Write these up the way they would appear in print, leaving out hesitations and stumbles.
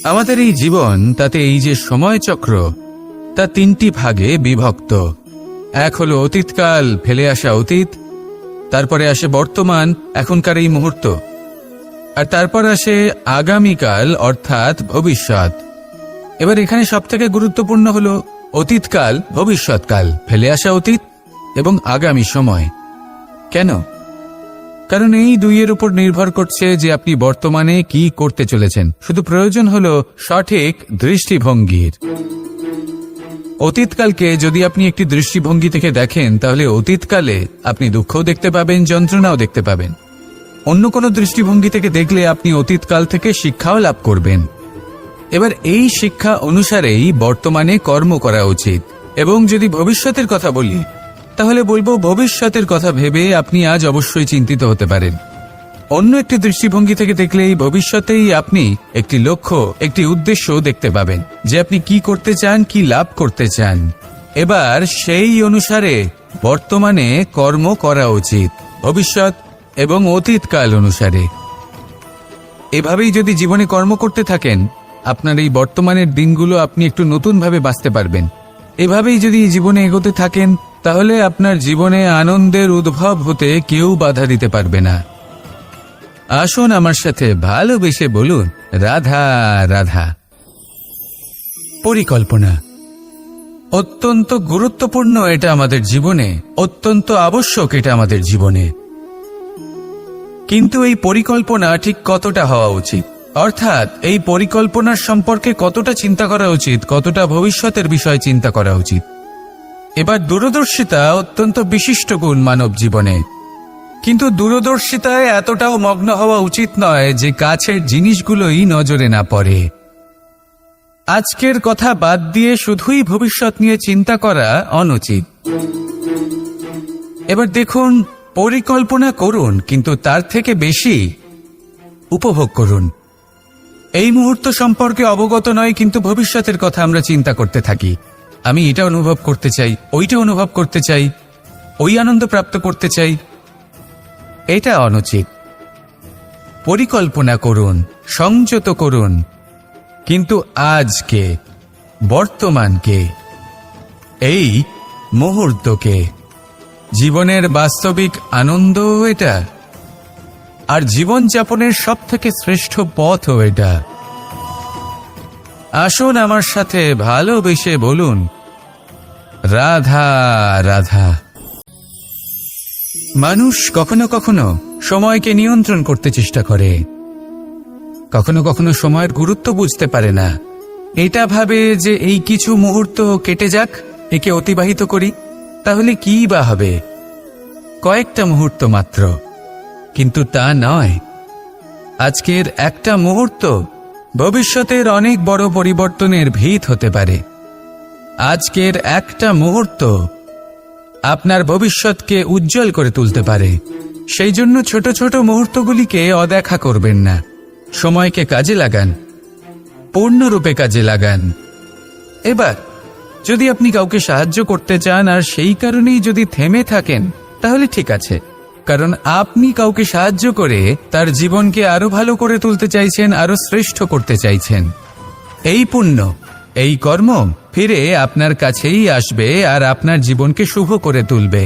আমাদের এই জীবন, তাতে এই যে সময়চক্র, তা তিনটি ভাগে বিভক্ত। এক হলো অতীতকাল, ফেলে আসা অতীত, তারপরে আসে বর্তমান, এখনকার এই মুহূর্ত, আর তারপর আসে আগামীকাল অর্থাৎ ভবিষ্যৎ। এবার এখানে সবথেকে গুরুত্বপূর্ণ হলো অতীতকাল, ভবিষ্যৎকাল, ফেলে আসা অতীত এবং আগামী সময়। কেন? কারণ এই দুইয়ের উপর নির্ভর করছে যে আপনি বর্তমানে কি করতে চলেছেন। শুধু প্রয়োজন হলো সঠিক দৃষ্টিভঙ্গির। অতীতকালকে যদি আপনি একটি দৃষ্টিভঙ্গি থেকে দেখেন, তাহলে অতীতকালে আপনি দুঃখও দেখতে পাবেন, যন্ত্রণাও দেখতে পাবেন। অন্য কোনো দৃষ্টিভঙ্গি থেকে দেখলে আপনি অতীতকাল থেকে শিক্ষাও লাভ করবেন। এবার এই শিক্ষা অনুসারেই বর্তমানে কর্ম করা উচিত। এবং যদি ভবিষ্যতের কথা বলি, তাহলে বলবো ভবিষ্যতের কথা ভেবে আপনি আজ অবশ্যই চিন্তিত হতে পারেন। অন্য একটি দৃষ্টিভঙ্গি থেকে দেখলে এই ভবিষ্যতেই আপনি একটি লক্ষ্য, একটি উদ্দেশ্য দেখতে পাবেন, যে আপনি কি করতে চান, কি লাভ করতে চান। এবার সেই অনুসারে বর্তমানে কর্ম করা উচিত, ভবিষ্যৎ এবং অতীতকাল অনুসারে। এভাবেই যদি জীবনে কর্ম করতে থাকেন, আপনার এই বর্তমানের দিনগুলো আপনি একটু নতুনভাবে বাঁচতে পারবেন। এভাবেই যদি জীবনে এগোতে থাকেন, তাহলে আপনার জীবনে আনন্দের উদ্ভব হতে কেউ বাধা দিতে পারবে না। আসুন আমার সাথে ভালোবেসে বলুন, রাধা রাধা। পরিকল্পনা অত্যন্ত গুরুত্বপূর্ণ, এটা আমাদের জীবনে অত্যন্ত আবশ্যক, এটা আমাদের জীবনে। কিন্তু এই পরিকল্পনা ঠিক কতটা হওয়া উচিত, অর্থাৎ এই পরিকল্পনার সম্পর্কে কতটা চিন্তা করা উচিত, কতটা ভবিষ্যতের বিষয় চিন্তা করা উচিত। এবার দূরদর্শিতা অত্যন্ত বিশিষ্ট গুণ মানব জীবনে, কিন্তু দূরদর্শিতায় এতটাও মগ্ন হওয়া উচিত নয় যে কাছের জিনিসগুলোই নজরে না পড়ে। আজকের কথা বাদ দিয়ে শুধুই ভবিষ্যৎ নিয়ে চিন্তা করা অনুচিত। এবার দেখুন, পরিকল্পনা করুন, কিন্তু তার থেকে বেশি উপভোগ করুন। এই মুহূর্ত সম্পর্কে অবগত নয়, কিন্তু ভবিষ্যতের কথা আমরা চিন্তা করতে থাকি। আমি এটা অনুভব করতে চাই, ওইটা অনুভব করতে চাই, ওই আনন্দ প্রাপ্ত করতে চাই। এটা অনুচিত। পরিকল্পনা করুন, সংযত করুন, কিন্তু আজকে, বর্তমানকে, এই মুহূর্তকে, জীবনের বাস্তবিক আনন্দ এটা, আর জীবনযাপনের সবথেকে শ্রেষ্ঠ পথও এটা। আসুন আমার সাথে ভালোবেসে বলুন, রাধা রাধা। মানুষ কখনো কখনো সময়কে নিয়ন্ত্রণ করতে চেষ্টা করে, কখনো কখনো সময়ের গুরুত্ব বুঝতে পারে না। এটা ভাবে যে এই কিছু মুহূর্ত কেটে যাক, একে অতিবাহিত করি, তাহলে কি বা হবে, কয়েকটা মুহূর্ত মাত্র। কিন্তু তা নয়। আজকের একটা মুহূর্ত ভবিষ্যতের অনেক বড় পরিবর্তনের ভিত হতে পারে। আজকের একটা মুহূর্ত আপনার ভবিষ্যৎকে উজ্জ্বল করে তুলতে পারে। সেই জন্য ছোট ছোট মুহূর্তগুলিকে অদেখা করবেন না। সময়কে কাজে লাগান, পূর্ণরূপে কাজে লাগান। এবার যদি আপনি কাউকে সাহায্য করতে চান আর সেই কারণেই যদি থেমে থাকেন, তাহলে ঠিক আছে, কারণ আপনি কাউকে সাহায্য করে তার জীবনকে আরো ভালো করে তুলতে চাইছেন, আরো শ্রেষ্ঠ করতে চাইছেন। এই পুণ্য, এই কর্ম ফিরে আপনার কাছেই আসবে আর আপনার জীবনকে শুভ করে তুলবে।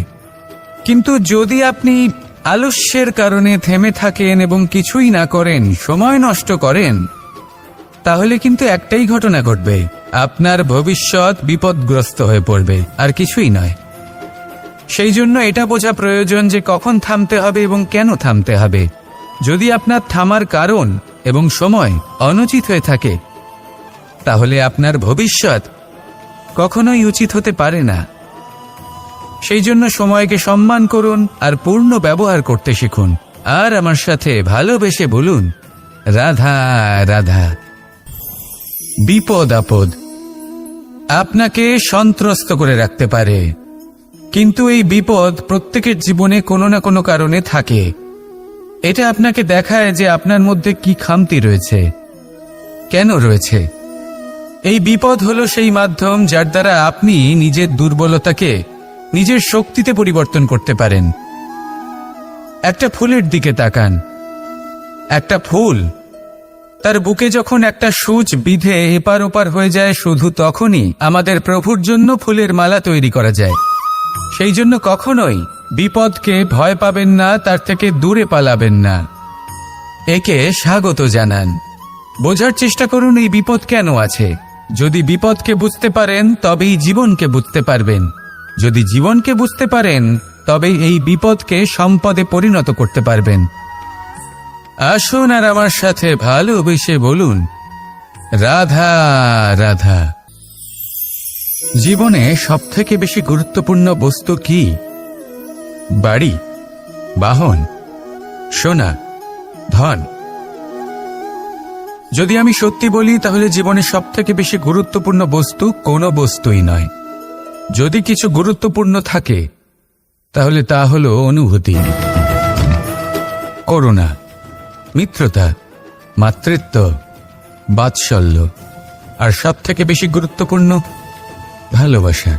কিন্তু যদি আপনি আলস্যের কারণে থেমে থাকেন এবং কিছুই না করেন, সময় নষ্ট করেন, তাহলে কিন্তু একটাই ঘটনা ঘটবে, আপনার ভবিষ্যৎ বিপদগ্রস্ত হয়ে পড়বে, আর কিছুই নয়। সেই জন্য এটা বোঝা প্রয়োজন যে কখন থামতে হবে এবং কেন থামতে হবে। যদি আপনার থামার কারণ এবং সময় অনুচিত হয়ে থাকে, তাহলে আপনার ভবিষ্যৎ কখনোই উচিত হতে পারে না। সেই জন্য সময়কে সম্মান করুন আর পূর্ণ ব্যবহার করতে শিখুন। আর আমার সাথে ভালোবেসে বলুন, রাধা রাধা। বিপদ আপদ আপনাকে সন্ত্রস্ত করে রাখতে পারে, কিন্তু এই বিপদ প্রত্যেকের জীবনে কোনো না কোনো কারণে থাকে। এটা আপনাকে দেখায় যে আপনার মধ্যে কি খামতি রয়েছে, কেন রয়েছে। এই বিপদ হলো সেই মাধ্যম যার দ্বারা আপনি নিজের দুর্বলতাকে নিজের শক্তিতে পরিবর্তন করতে পারেন। একটা ফুলের দিকে তাকান। একটা ফুল তার বুকে যখন একটা সূচ বিধে এপার ওপার হয়ে যায়, শুধু তখনই আমাদের প্রভুর জন্য ফুলের মালা তৈরি করা যায়। সেই জন্য কখনোই বিপদকে ভয় পাবেন না, তার থেকে দূরে পালাবেন না, একে স্বাগত জানান। বোঝার চেষ্টা করুন এই বিপদ কেন আছে। যদি বিপদকে বুঝতে পারেন তবেই জীবনকে বুঝতে পারবেন। যদি জীবনকে বুঝতে পারেন তবেই এই বিপদকে সম্পদে পরিণত করতে পারবেন। আসুন আর আমার সাথে ভালোবেসে বলুন, রাধা রাধা। জীবনে সবথেকে বেশি গুরুত্বপূর্ণ বস্তু কি? বাড়ি, বাহন, সোনা, ধন। যদি আমি সত্যি বলি তাহলে জীবনে সবথেকে বেশি গুরুত্বপূর্ণ বস্তু কোনো বস্তুই নয়। যদি কিছু গুরুত্বপূর্ণ থাকে তাহলে তা হলো অনুভূতি, করুণা, মিত্রতা, মাতৃত্ব, বাৎসল্য, আর সবথেকে বেশি গুরুত্বপূর্ণ ভালোবাসা।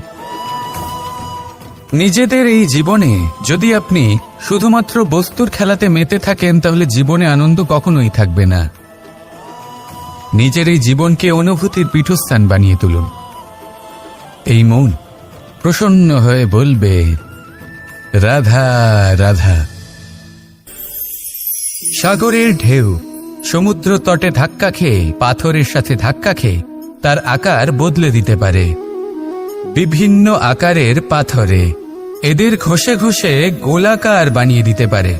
নিজেদের এই জীবনে যদি আপনি শুধুমাত্র বস্তুর খেলাতে মেতে থাকেন তাহলে জীবনে আনন্দ কখনোই থাকবে না। নিজের এই জীবনকে অনুভূতির পীঠস্থান বানিয়ে তুলুন। এই মন প্রসন্ন হয়ে বলবে, রাধা রাধা। সাগরের ঢেউ সমুদ্র তটে ধাক্কা খেয়ে, পাথরের সাথে ধাক্কা খেয়ে তার আকার বদলে দিতে পারে। বিভিন্ন আকারের পাথরে এদের ঘষে ঘষে গোলাকার বানিয়ে দিতে পারে,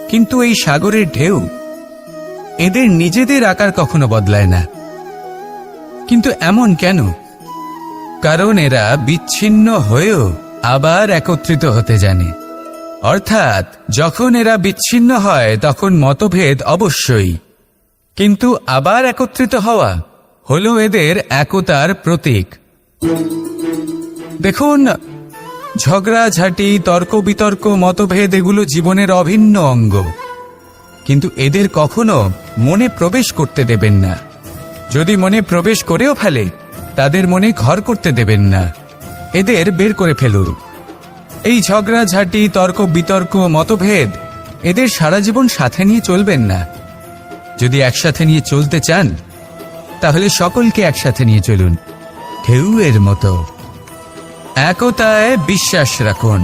কিন্তু এই সাগরের ঢেউ এদের নিজেদের আকার কখনো বদলায় না। কিন্তু এমন কেন? কারণ এরা বিচ্ছিন্ন হয়েও আবার একত্রিত হতে জানে। অর্থাৎ যখন এরা বিচ্ছিন্ন হয় তখন মতভেদ অবশ্যই, কিন্তু আবার একত্রিত হওয়া হলো এদের একতার প্রতীক। দেখুন, ঝগড়াঝাঁটি, তর্ক বিতর্ক, মতভেদ এগুলো জীবনের অভিন্ন অঙ্গ, কিন্তু এদের কখনো মনে প্রবেশ করতে দেবেন না। যদি মনে প্রবেশ করেও ফেলে তাদের মনে ঘর করতে দেবেন না, এদের বের করে ফেলুন। এই ঝগড়াঝাঁটি, তর্ক বিতর্ক, মতভেদ এদের সারা জীবন সাথে নিয়ে চলবেন না। যদি একসাথে নিয়ে চলতে চান তাহলে সকলকে একসাথে নিয়ে চলুন, ঢেউয়ের মতো। একতায় বিশ্বাস রাখুন।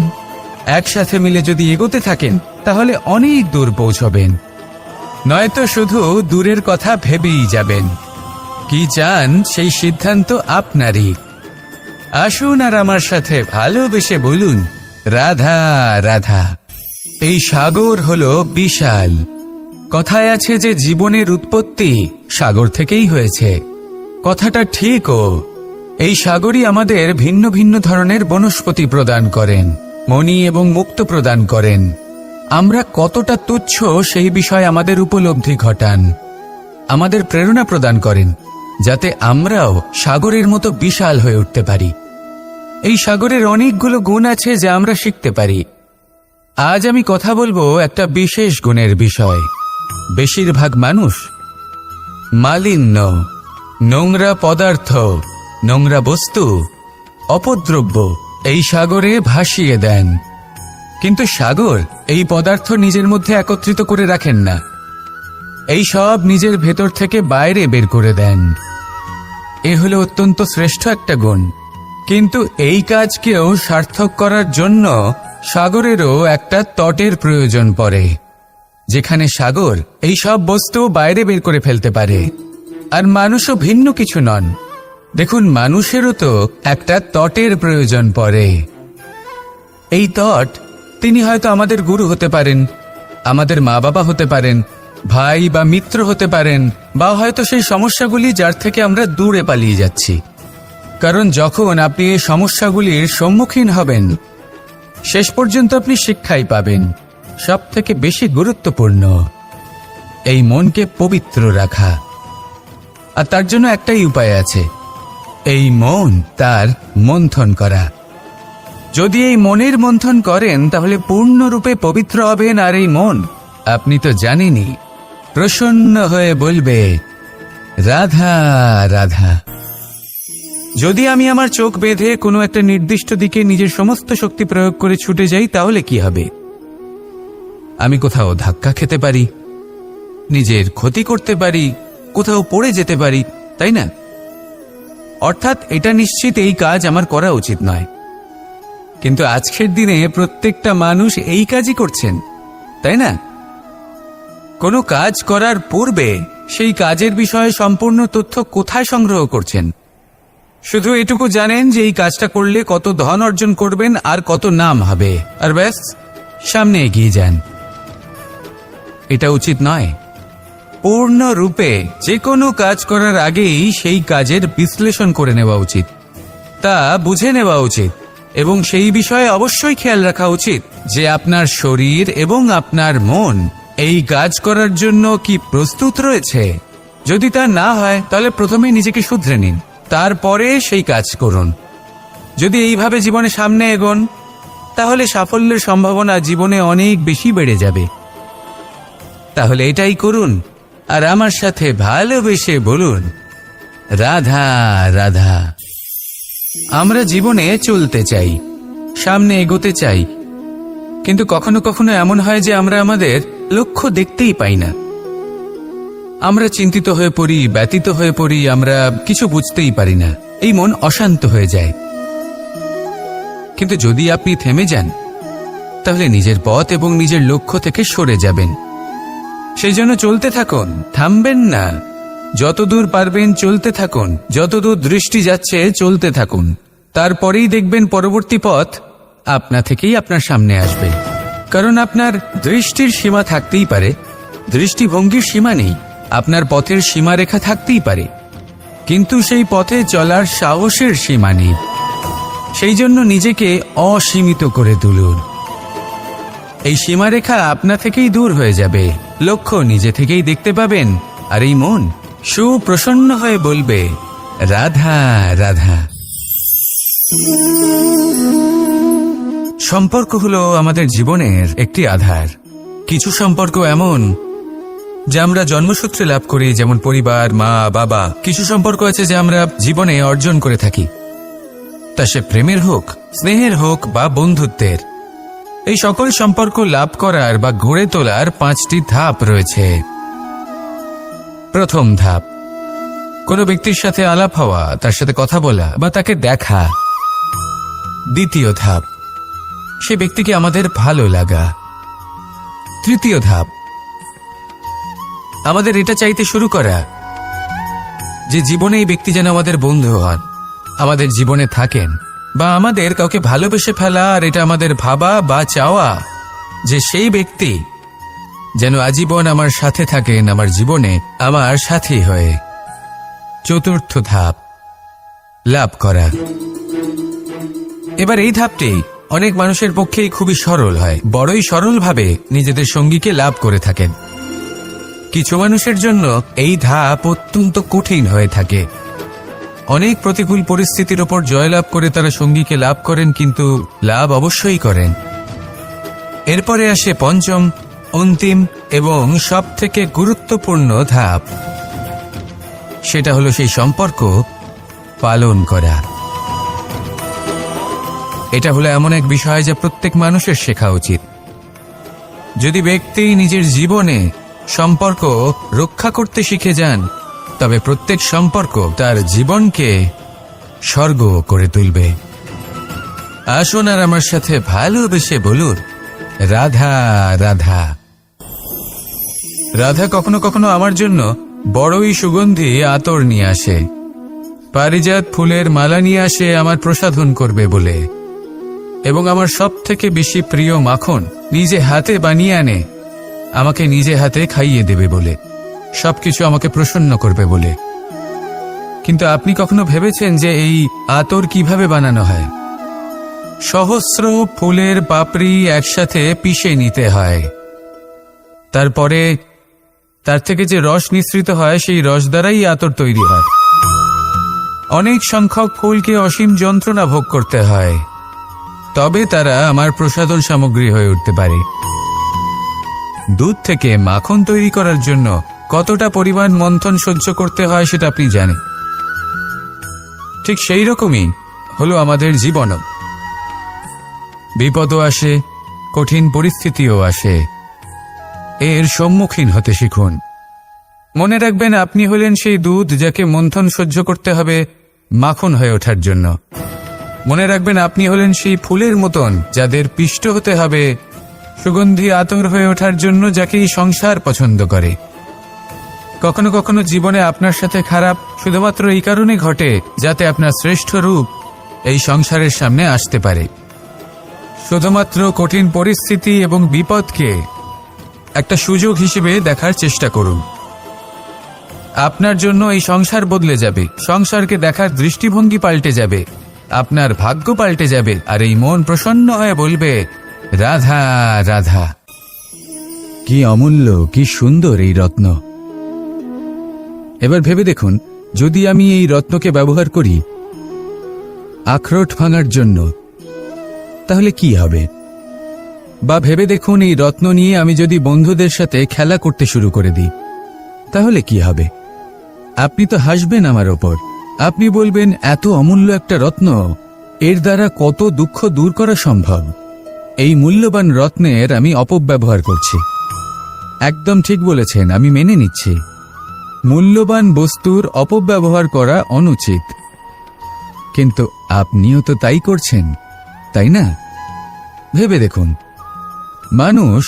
একসাথে মিলে যদি এগোতে থাকেন তাহলে অনেক দূর পৌঁছবেন, নয়তো শুধু দূরের কথা ভেবেই যাবেন। কি চান সেই সিদ্ধান্ত আপনারই। আসুন আর আমার সাথে ভালোবেসে বলুন, রাধা রাধা। এই সাগর হলো বিশাল। কথায় আছে যে জীবনের উৎপত্তি সাগর থেকেই হয়েছে। কথাটা ঠিকও। এই সাগরই আমাদের ভিন্ন ভিন্ন ধরনের বনস্পতি প্রদান করেন, মণি এবং মুক্ত প্রদান করেন। আমরা কতটা তুচ্ছ সেই বিষয়ে আমাদের উপলব্ধি ঘটান, আমাদের প্রেরণা প্রদান করেন, যাতে আমরাও সাগরের মতো বিশাল হয়ে উঠতে পারি। এই সাগরের অনেকগুলো গুণ আছে যা আমরা শিখতে পারি। আজ আমি কথা বলবো একটা বিশেষ গুণের বিষয়। বেশিরভাগ মানুষ মালিন্য, নোংরা পদার্থ, নোংরা বস্তু, অপদ্রব্য এই সাগরে ভাসিয়ে দেন, কিন্তু সাগর এই পদার্থ নিজের মধ্যে একত্রিত করে রাখেন না। এই সব নিজের ভেতর থেকে বাইরে বের করে দেন। এ হলো অত্যন্ত শ্রেষ্ঠ একটা গুণ। কিন্তু এই কাজকেও সার্থক করার জন্য সাগরেরও একটা তটের প্রয়োজন পড়ে, যেখানে সাগর এই সব বস্তু বাইরে বের করে ফেলতে পারে। আর মানুষও ভিন্ন কিছু নন। দেখুন, মানুষেরও তো একটা তটের প্রয়োজন পড়ে। এই তট, তিনি হয়তো আমাদের গুরু হতে পারেন, আমাদের মা বাবা হতে পারেন, ভাই বা মিত্র হতে পারেন, বা হয়তো সেই সমস্যাগুলি যার থেকে আমরা দূরে পালিয়ে যাচ্ছি। কারণ যখন আপনি এই সমস্যাগুলির সম্মুখীন হবেন শেষ পর্যন্ত আপনি শিক্ষাই পাবেন। সব থেকে বেশি গুরুত্বপূর্ণ এই মনকে পবিত্র রাখা। আর তার জন্য একটাই উপায় আছে, এই মন তার মন্থন করা। যদি এই মনের মন্থন করেন তাহলে পূর্ণরূপে পবিত্র হবেন। আর এই মন, আপনি তো জানেনই, প্রসন্ন হয়ে বলবে, রাধা রাধা। যদি আমি আমার চোখ বেঁধে কোনো একটা নির্দিষ্ট দিকে নিজের সমস্ত শক্তি প্রয়োগ করে ছুটে যাই তাহলে কি হবে? আমি কোথাও ধাক্কা খেতে পারি, নিজের ক্ষতি করতে পারি, কোথাও পড়ে যেতে পারি, তাই না? অর্থাৎ এটা নিশ্চিত এই কাজ আমার করা উচিত নয়। কিন্তু আজকের দিনে প্রত্যেকটা মানুষ এই কাজই করছেন, তাই না? কোনো কাজ করার পূর্বে সেই কাজের বিষয়ে সম্পূর্ণ তথ্য কোথায় সংগ্রহ করছেন? শুধু এটুকু জানেন যে এই কাজটা করলে কত ধন অর্জন করবেন আর কত নাম হবে, আর ব্যাস সামনে এগিয়ে যান। এটা উচিত নয়। পূর্ণরূপে যে কোনো কাজ করার আগেই সেই কাজের বিশ্লেষণ করে নেওয়া উচিত, তা বুঝে নেওয়া উচিত, এবং সেই বিষয়ে অবশ্যই খেয়াল রাখা উচিত যে আপনার শরীর এবং আপনার মন এই কাজ করার জন্য কি প্রস্তুত রয়েছে। যদি তা না হয় তাহলে প্রথমে নিজেকে শুধরে নিন, তারপরে সেই কাজ করুন। যদি এইভাবে জীবনে সামনে এগোন তাহলে সাফল্যের সম্ভাবনা জীবনে অনেক বেশি বেড়ে যাবে। তাহলে এটাই করুন আর আমার সাথে ভালোবেসে বলুন, রাধা রাধা। আমরা জীবনে চলতে চাই, সামনে এগোতে চাই, কিন্তু কখনো কখনো এমন হয় যে আমরা আমাদের লক্ষ্য দেখতেই পাই না। আমরা চিন্তিত হয়ে পড়ি, ব্যতীত হয়ে পড়ি, আমরা কিছু বুঝতেই পারি না, এই মন অশান্ত হয়ে যায়। কিন্তু যদি আপনি থেমে যান তাহলে নিজের পথ এবং নিজের লক্ষ্য থেকে সরে যাবেন। সেই জন্য চলতে থাকুন, থামবেন না। যতদূর পারবেন চলতে থাকুন, যতদূর দৃষ্টি যাচ্ছে চলতে থাকুন। তারপরেই দেখবেন পরবর্তী পথ আপনা থেকেই আপনার সামনে আসবে। কারণ আপনার দৃষ্টির সীমা থাকতেই পারে, দৃষ্টিভঙ্গির সীমা নেই। আপনার পথের সীমারেখা থাকতেই পারে, কিন্তু সেই পথে চলার সাহসের সীমা নেই। সেই জন্য নিজেকে অসীমিত করে তুলুন। এই সীমারেখা আপনা থেকেই দূর হয়ে যাবে, লক্ষ্য নিজে থেকেই দেখতে পাবেন, আর এই মন সুপ্রসন্ন হয়ে বলবে, রাধা রাধা। সম্পর্ক হলো আমাদের জীবনের একটি আধার। কিছু সম্পর্ক এমন যা আমরা জন্মসূত্রে লাভ করি, যেমন পরিবার, মা, বাবা। কিছু সম্পর্ক আছে যা আমরা জীবনে অর্জন করে থাকি, তা সে প্রেমের হোক, স্নেহের হোক বা বন্ধুত্বের। এই সকল সম্পর্ক লাভ করার বা গড়ে তোলার 5টি ধাপ রয়েছে। প্রথম ধাপ, কোনো ব্যক্তির সাথে আলাপ হওয়া, তার সাথে কথা বলা বা তাকে দেখা। দ্বিতীয় ধাপ, সে ব্যক্তিকে আমাদের ভালো লাগা। তৃতীয় ধাপ, আমাদের এটা চাইতে শুরু করা যে জীবনে এই ব্যক্তি যেন আমাদের বন্ধু হন, আমাদের জীবনে থাকেন, বা আমাদের কাউকে ভালোবেসে ফেলা আর এটা আমাদের ভাবা বা চাওয়া যে সেই ব্যক্তি যেন আজীবন আমার সাথে থাকেন, আমার জীবনে আমার সাথী হয়ে। চতুর্থ ধাপ, লাভ করা। এবার এই ধাপটি অনেক মানুষের পক্ষেই খুবই সরল হয়, বড়ই সরলভাবে নিজেদের সঙ্গীকে লাভ করে থাকেন। কিছু মানুষের জন্য এই ধাপ অত্যন্ত কঠিন হয়ে থাকে। অনেক প্রতিকূল পরিস্থিতির ওপর জয়লাভ করে তারা সঙ্গীকে লাভ করেন, কিন্তু লাভ অবশ্যই করেন। এরপরে আসে পঞ্চম, অন্তিম এবং সবথেকে গুরুত্বপূর্ণ ধাপ। সেটা হলো সেই সম্পর্ক পালন করা। এটা হলো এমন এক বিষয় যা প্রত্যেক মানুষের শেখা উচিত। যদি ব্যক্তি নিজের জীবনে সম্পর্ক রক্ষা করতে শিখে যান, তবে প্রত্যেক সম্পর্ক তার জীবনকে স্বর্গ করে তুলবে। আসুন আর আমার সাথে ভালোবেসে বলুন, রাধা রাধা। রাধা কখনো কখনো আমার জন্য বড়ই সুগন্ধি আতর নিয়ে আসে, পারিজাত ফুলের মালা নিয়ে আসে আমার প্রসাধন করবে বলে, এবং আমার সব থেকে বেশি প্রিয় মাখন নিজে হাতে বানিয়ে আনে আমাকে নিজে হাতে খাইয়ে দেবে বলে, সবকিছু আমাকে প্রসন্ন করবে বলে। কিন্তু আপনি কখনো ভেবেছেন যে এই আতর কিভাবে বানানো হয়? সহস্র ফুলের পাপড়ি একসাথে পিষে নিতে হয়, তারপরে তার থেকে যে রস নিঃসৃত হয় সেই রস দ্বারাই আতর তৈরি হয়। অনেক সংখ্যক ফুলকে অসীম যন্ত্রণা ভোগ করতে হয়, তবে তারা আমার প্রসাধন সামগ্রী হয়ে উঠতে পারে। দুধ থেকে মাখন তৈরি করার জন্য কতটা পরিমাণ মন্থন সহ্য করতে হয় সেটা আপনি জানেন। ঠিক সেই রকমই হলো আমাদের জীবনও। বিপদও আসে, কঠিন পরিস্থিতিও আসে। এর সম্মুখীন হতে শিখুন, মনে রাখবেন, আপনি হলেন সেই দুধ যাকে মন্থন সহ্য করতে হবে মাখন হয়ে ওঠার জন্য। মনে রাখবেন, আপনি হলেন সেই ফুলের মতন যাদের পিষ্ট হতে হবে সুগন্ধি আতর হয়ে ওঠার জন্য, যাকে এই সংসার পছন্দ করে। কখনো কখনো জীবনে আপনার সাথে খারাপ শুধুমাত্র এই কারণে ঘটে যাতে আপনার শ্রেষ্ঠ রূপ এই সংসারের সামনে আসতে পারে। শুধুমাত্র কঠিন পরিস্থিতি এবং বিপদকে একটা সুযোগ হিসেবে দেখার চেষ্টা করুন। আপনার জন্য এই সংসার বদলে যাবে, সংসারকে দেখার দৃষ্টিভঙ্গি পাল্টে যাবে, আপনার ভাগ্য পাল্টে যাবে, আর এই মন প্রসন্ন হয়ে বলবে, রাধা রাধা। কি অমূল্য, কি সুন্দর এই রত্ন। এবার ভেবে দেখুন, যদি আমি এই রত্নকে ব্যবহার করি আখরোট ভাঙার জন্য, তাহলে কি হবে? বা ভেবে দেখুন, এই রত্ন নিয়ে আমি যদি বন্ধুদের সাথে খেলা করতে শুরু করে দিই, তাহলে কি হবে? আপনি তো হাসবেন আমার ওপর। আপনি বলবেন, এত অমূল্য একটা রত্ন, এর দ্বারা কত দুঃখ দূর করা সম্ভব। এই মূল্যবান রত্নের আমি অপব্যবহার করছি। একদম ঠিক বলেছেন, আমি মেনে নিচ্ছি। মূল্যবান বস্তুর অপব্যবহার করা অনুচিত, কিন্তু আপনিও তো তাই করছেন, তাই না? ভেবে দেখুন, মানুষ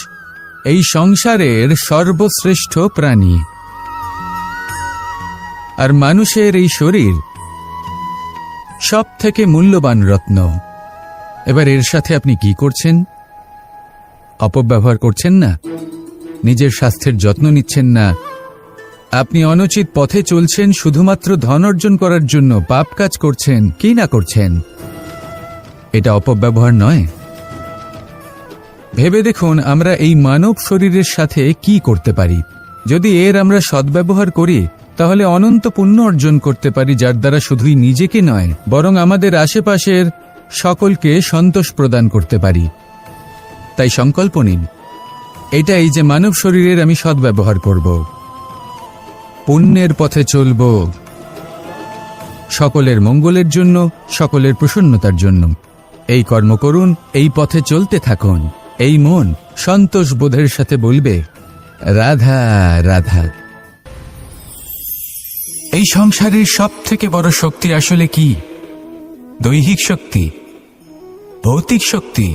এই সংসারের সর্বশ্রেষ্ঠ প্রাণী, আর মানুষের এই শরীর সব থেকে মূল্যবান রত্ন। এবার এর সাথে আপনি কি করছেন? অপব্যবহার করছেন না, নিজের স্বাস্থ্যের যত্ন নিচ্ছেন না, আপনি অনুচিত পথে চলছেন শুধুমাত্র ধন অর্জন করার জন্য, পাপ কাজ করছেন, কি না করছেন? এটা অপব্যবহার নয়? ভেবে দেখুন, আমরা এই মানব শরীরের সাথে কি করতে পারি। যদি এর আমরা সদ্ব্যবহার করি, তাহলে অনন্ত পুণ্য অর্জন করতে পারি, যার দ্বারা শুধুই নিজেকে নয়, বরং আমাদের আশেপাশের সকলকে সন্তোষ প্রদান করতে পারি। তাই সংকল্প নিন, এটাই যে মানব শরীরের আমি সদ্ব্যবহার করব, পুণ্যের পথে চলব, সকলের মঙ্গলের জন্য, সকলের প্রসন্নতার জন্য। এই কর্ম করুন, এই পথে চলতে থাকুন। এই মন সন্তোষ বোধের সাথে বলবে, রাধা রাধা। এই সংসারের সব থেকে বড় শক্তি আসলে কি? দৈহিক শক্তি, ভৌতিক শক্তি,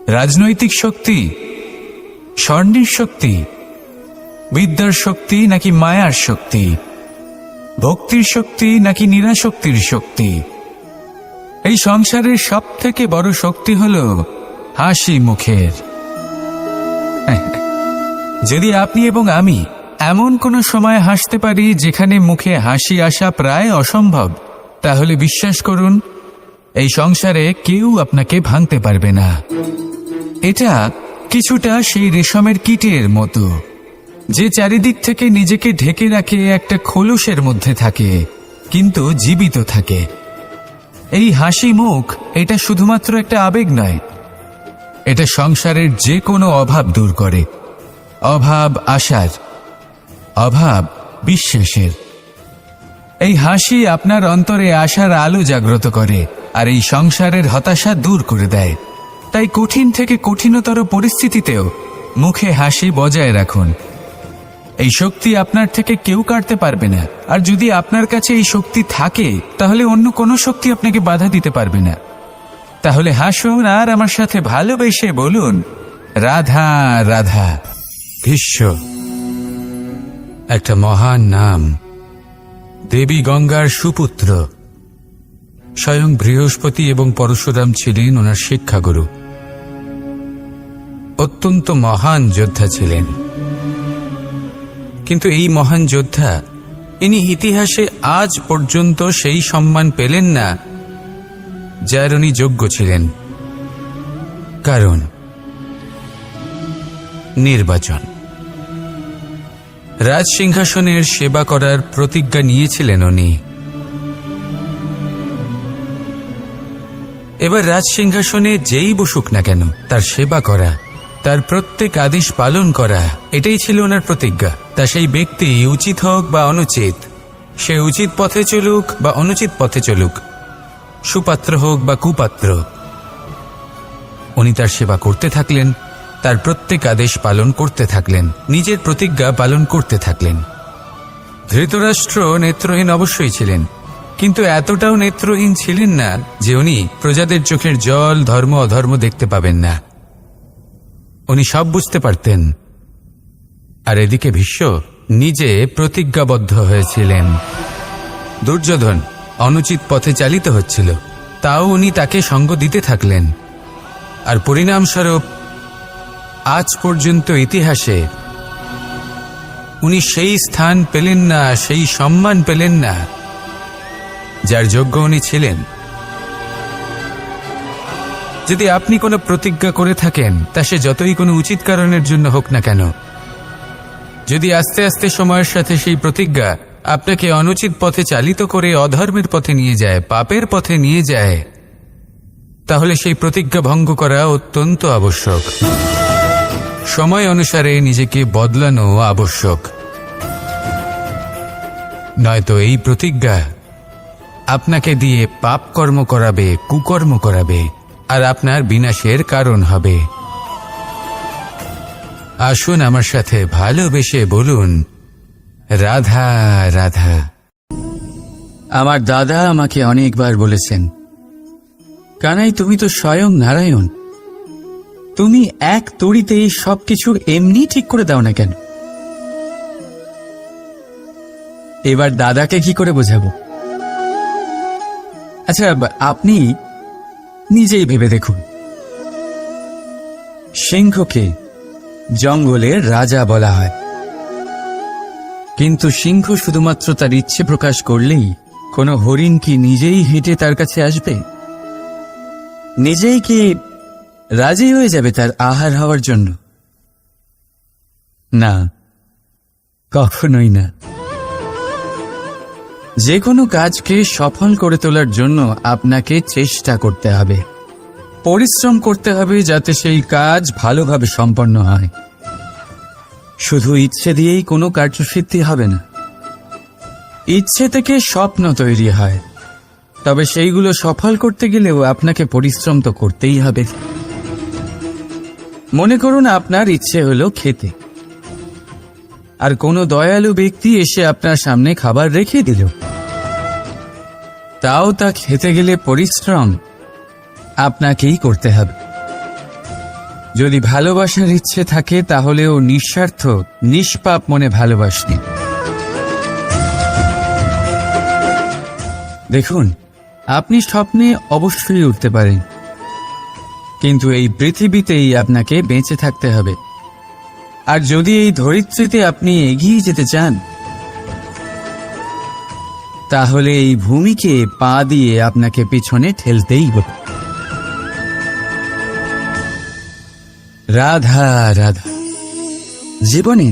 রাজনৈতিক শক্তি, স্বর্ণের শক্তি, বিদ্যার শক্তি নাকি মায়ার শক্তি, ভক্তির শক্তি নাকি নিরাশক্তির শক্তি? এই সংসারের সব থেকে বড় শক্তি হল হাসি মুখের। যদি আপনি এবং আমি এমন কোনো সময় হাসতে পারি যেখানে মুখে হাসি আসা প্রায় অসম্ভব, তাহলে বিশ্বাস করুন, এই সংসারে কেউ আপনাকে ভাঙতে পারবে না। এটা কিছুটা সেই রেশমের কীটের মতো, যে চারিদিক থেকে নিজেকে ঢেকে রাখে একটা খোলসের মধ্যে থাকে, কিন্তু জীবিত থাকে। এই হাসি মুখ, এটা শুধুমাত্র একটা আবেগ নয়, এটা সংসারের যে কোনো অভাব দূর করে। অভাব আশার, অভাব বিশ্বাসের। এই হাসি আপনার অন্তরে আশার আলো জাগ্রত করে, আর এই সংসারের হতাশা দূর করে দেয়। তাই কঠিন থেকে কঠিনতর পরিস্থিতিতেও মুখে হাসি বজায় রাখুন। এই শক্তি আপনার থেকে কেউ কাটতে পারবে না। আর যদি আপনার কাছে এই শক্তি থাকে, তাহলে অন্য কোনো শক্তি আপনাকে বাধা দিতে পারবে না। তাহলে হাসুন আর আমার সাথে ভালোবেসে বলুন, রাধা রাধা। ভীষ্ম একটা মহান নাম, দেবী গঙ্গার সুপুত্র। স্বয়ং বৃহস্পতি এবং পরশুরাম ছিলেন ওনার শিক্ষাগুরু। অত্যন্ত মহান যোদ্ধা ছিলেন, কিন্তু এই মহান যোদ্ধা, ইনি ইতিহাসে আজ পর্যন্ত সেই সম্মান পেলেন না যার উনি যোগ্য ছিলেন। কারণ নির্বাচন। রাজসিংহাসনের সেবা করার প্রতিজ্ঞা নিয়েছিলেন উনি। এবার রাজসিংহাসনে যেই বসুক না কেন, তার সেবা করা, তার প্রত্যেক আদেশ পালন করা, এটাই ছিল ওনার প্রতিজ্ঞা। তা সেই ব্যক্তি উচিত হোক বা অনুচিত, সে উচিত পথে চলুক বা অনুচিত পথে চলুক, সুপাত্র হোক বা কুপাত্র, উনি তার সেবা করতে থাকলেন, তার প্রত্যেক আদেশ পালন করতে থাকলেন, নিজের প্রতিজ্ঞা পালন করতে থাকলেন। ধৃতরাষ্ট্র নেত্রহীন অবশ্যই ছিলেন, কিন্তু এতটাও নেত্রহীন ছিলেন না যে উনি প্রজাদের চোখের জল, ধর্ম অধর্ম দেখতে পাবেন না। উনি সব বুঝতে পারতেন। আর এদিকে ভীষ্ম নিজে প্রতিজ্ঞাবদ্ধ হয়েছিলেন। দুর্যোধন অনুচিত পথে চালিত হচ্ছিল, তাও উনি তাকে সঙ্গ দিতে থাকলেন। আর পরিণামস্বরূপ আজ পর্যন্ত ইতিহাসে উনি সেই স্থান পেলেন না, সেই সম্মান পেলেন না যার যোগ্য উনি ছিলেন। যদি আপনি কোনো প্রতিজ্ঞা করে থাকেন, তা সে যতই কোনো উচিত কারণের জন্য হোক না কেন, যদি আস্তে আস্তে সময়ের সাথে সেই প্রতিজ্ঞা আপনাকে অনুচিত পথে চালিত করে অধর্মের পথে নিয়ে যায়, পাপের পথে নিয়ে যায়, তাহলে সেই প্রতিজ্ঞা ভঙ্গ করা অত্যন্ত আবশ্যক। সময় অনুসারে নিজেকে বদলানো আবশ্যক, নয়তো এই প্রতিজ্ঞা আপনাকে দিয়ে পাপ কর্ম করাবে, কুকর্ম করাবে, আর আপনার বিনাশের কারণ হবে। আসুন আমার সাথে ভালোবেসে বলুন, রাধা রাধা। আমার দাদা আমাকে অনেকবার বলেছেন, কানাই তুমি তো স্বয়ং নারায়ণ, তুমি এক তড়িতেই সবকিছু এমনি ঠিক করে দাও না কেন? এবার দাদাকে কি করে বোঝাবো? আচ্ছা, আপনি নিজেই ভেবে দেখুন, সিংহকে জঙ্গলের রাজা বলা হয়, কিন্তু সিংহ শুধুমাত্র তার ইচ্ছে প্রকাশ করলেই কোনো হরিণ কি নিজেই হেঁটে তার কাছে আসবে? নিজেই কি রাজি হয়ে যাবে তার আহার হওয়ার জন্য? না, কখনোই না। যে কোনো কাজকে সফল করে তোলার জন্য আপনাকে চেষ্টা করতে হবে, পরিশ্রম করতে হবে, যাতে সেই কাজ ভালোভাবে সম্পন্ন হয়। শুধু ইচ্ছে দিয়েই কোনো কার্যসিদ্ধি হবে না। ইচ্ছে থেকে স্বপ্ন তৈরি হয়, তবে সেইগুলো সফল করতে গেলেও আপনাকে পরিশ্রম তো করতেই হবে। মনে করুন আপনার ইচ্ছে হলো খেতে, আর কোনো দয়ালু ব্যক্তি এসে আপনার সামনে খাবার রেখে দিল, তাও তা খেতে গেলে পরিশ্রম আপনাকেই করতে হবে। যদি ভালোবাসার ইচ্ছে থাকে, তাহলেও নিঃস্বার্থ নিষ্পাপ মনে ভালোবাসবেন। দেখুন, আপনি স্বপ্নে অবশ্যই উঠতে পারেন, কিন্তু এই পৃথিবীতেই আপনাকে বেঁচে থাকতে হবে। আর যদি এই ধরিত্রীতে আপনি এগিয়ে যেতে চান, তাহলে এই ভূমিকে পা দিয়ে আপনাকে পিছনে ঠেলতেই হবে। রাধা রাধা। জীবনে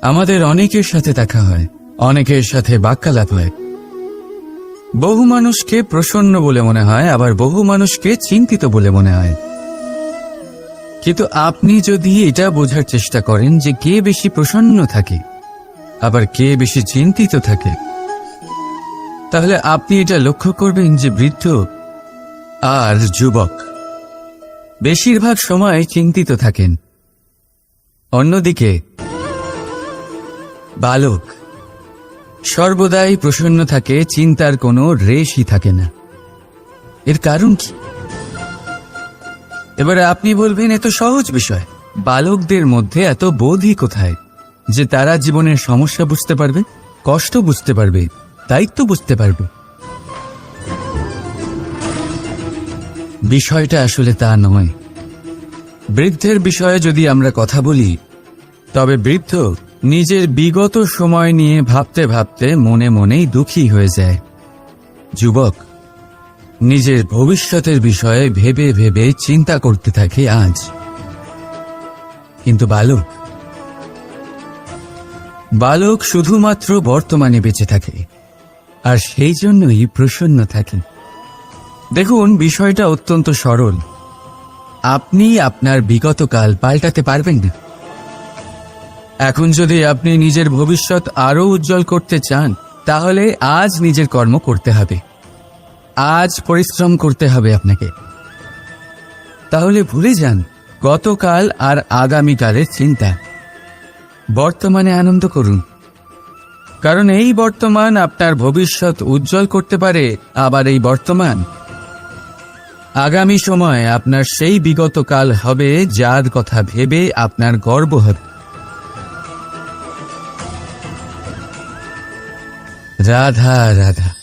আমাদের অনেকের সাথে দেখা হয়, অনেকের সাথে বাক্যালাপ হয়। বহু মানুষকে প্রসন্ন বলে মনে হয়, আবার বহু মানুষকে চিন্তিত বলে মনে হয়। কিন্তু আপনি যদি এটা বোঝার চেষ্টা করেন যে কে বেশি প্রসন্ন থাকে, আবার কে বেশি চিন্তিত থাকে, তাহলে আপনি এটা লক্ষ্য করবেন যে বৃদ্ধ আর যুবক বেশিরভাগ সময় চিন্তিত থাকেন, অন্যদিকে বালক সর্বদাই প্রসন্ন থাকে, চিন্তার কোনো রেশই থাকে না। এর কারণ কি? এবারে আপনি বলবেন, এত সহজ বিষয়, বালকদের মধ্যে এত বোধই কোথায় যে তারা জীবনের সমস্যা বুঝতে পারবে, কষ্ট বুঝতে পারবে, দায়িত্ব বুঝতে পারবে? বিষয়টা আসলে তা নয়। বৃদ্ধের বিষয়ে যদি আমরা কথা বলি, তবে বৃদ্ধ নিজের বিগত সময় নিয়ে ভাবতে ভাবতে মনে মনেই দুঃখী হয়ে যায়। যুবক নিজের ভবিষ্যতের বিষয়ে ভেবে ভেবে চিন্তা করতে থাকে আজ। কিন্তু বালক শুধুমাত্র বর্তমানে বেঁচে থাকে, আর সেই জন্যই প্রসন্ন থাকে। দেখুন, বিষয়টা অত্যন্ত সরল। আপনি আপনার বিগত কাল পাল্টাতে পারবেন না। এখন যদি আপনি নিজের ভবিষ্যৎ আরো উজ্জ্বল করতে চান, তাহলে আজ নিজের কর্ম করতে হবে, আজ পরিশ্রম করতে হবে আপনাকে। তাহলে ভুলে যান গতকাল আর আগামীকালের চিন্তা, বর্তমানে আনন্দ করুন। কারণ এই বর্তমান আপনার ভবিষ্যৎ উজ্জ্বল করতে পারে, আবার এই বর্তমান আগামী সময় আপনার সেই বিগত কাল হবে যার কথা ভেবে আপনার গর্ব হবে। রাধা রাধা।